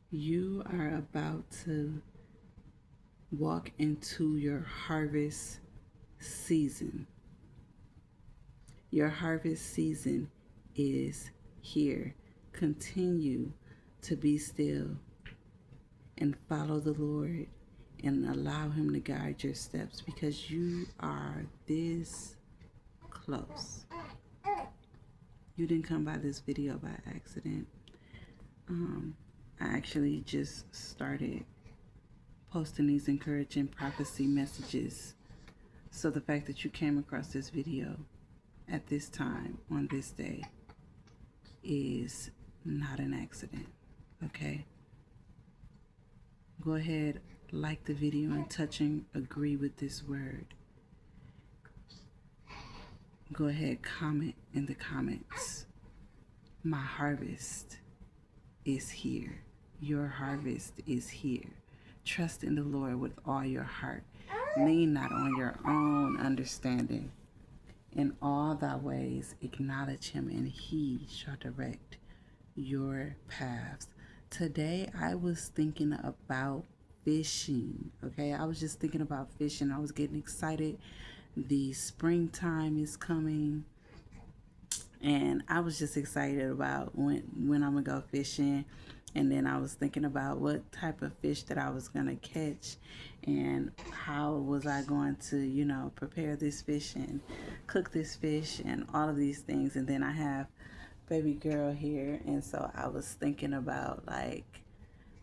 You are about to walk into your harvest season. Your harvest season is here. Continue to be still and follow the Lord and allow Him to guide your steps because you are this close. You didn't come by this video by accident. I actually just started posting these encouraging prophecy messages. So the fact that you came across this video at this time on this day is not an accident. Okay? Go ahead, like the video and touch and agree with this word. Go ahead, comment in the comments. My harvest is here. Your harvest is here. Trust in the Lord with all your heart. Lean not on your own understanding. In all thy ways acknowledge Him, and He shall direct your paths. Today I was thinking about fishing. Okay, I was just thinking about fishing. I was getting excited. The springtime is coming, and I was just excited about when I'm gonna go fishing. And then I was thinking about what type of fish that I was gonna catch and how was I going to, prepare this fish and cook this fish and all of these things. And then I have baby girl here, and so I was thinking about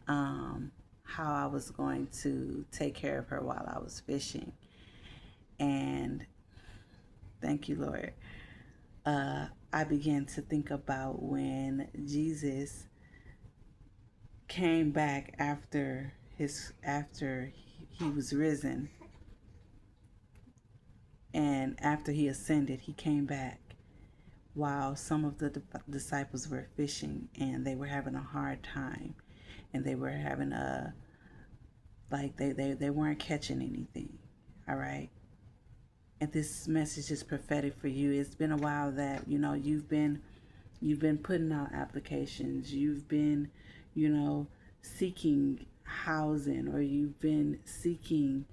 how I was going to take care of her while I was fishing. And thank you, Lord. I began to think about when Jesus came back after he was risen, and after he ascended, he came back while some of the disciples were fishing, and they were having a hard time, and they were having they weren't catching anything. All right. And this message is prophetic for you. It's been a while that you've been putting out applications. You've been seeking housing, or you've been seeking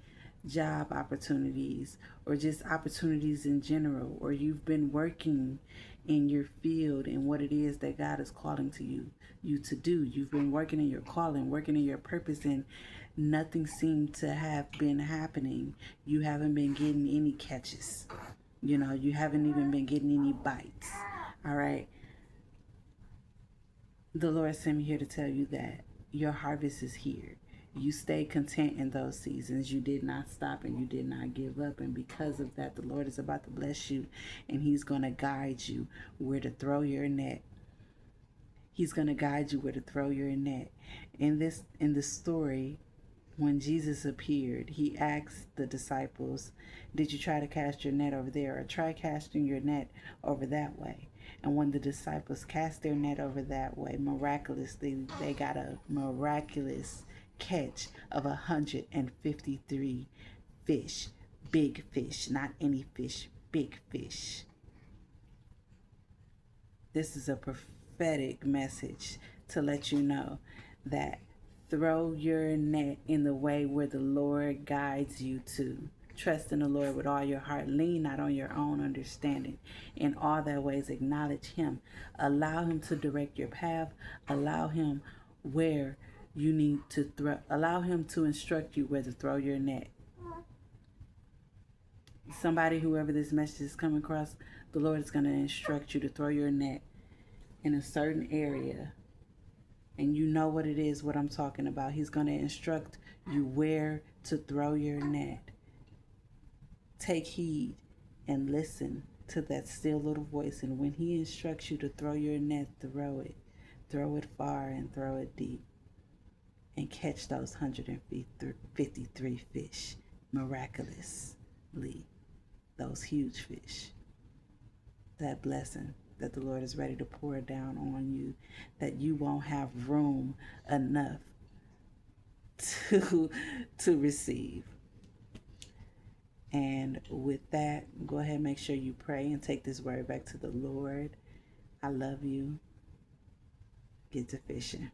job opportunities, or just opportunities in general, or you've been working in your field and what it is that God is calling to you to do. You've been working in your calling, working in your purpose, and nothing seemed to have been happening. You haven't been getting any catches. You haven't even been getting any bites. All right. The Lord sent me here to tell you that your harvest is here. You stay content in those seasons. You did not stop and you did not give up. And because of that, the Lord is about to bless you, and He's going to guide you where to throw your net. He's going to guide you where to throw your net. In the story, when Jesus appeared, He asked the disciples, did you try to cast your net over there, or try casting your net over that way? And when the disciples cast their net over that way, miraculously, they got a miraculous catch of 153 fish. Big fish, not any fish, big fish. This is a prophetic message to let you know that throw your net in the way where the Lord guides you to. Trust in the Lord with all your heart. Lean not on your own understanding. In all thy ways acknowledge Him. Allow Him to direct your path. Allow Him where you need to throw. Allow Him to instruct you where to throw your net. Somebody, whoever this message is coming across, the Lord is going to instruct you to throw your net in a certain area. And you know what it is, what I'm talking about. He's going to instruct you where to throw your net. Take heed and listen to that still little voice. And when He instructs you to throw your net, throw it. Throw it far and throw it deep. And catch those 153 fish miraculously. Those huge fish. That blessing that the Lord is ready to pour down on you, that you won't have room enough to receive. And with that, go ahead and make sure you pray and take this word back to the Lord. I love you. Get to fishing.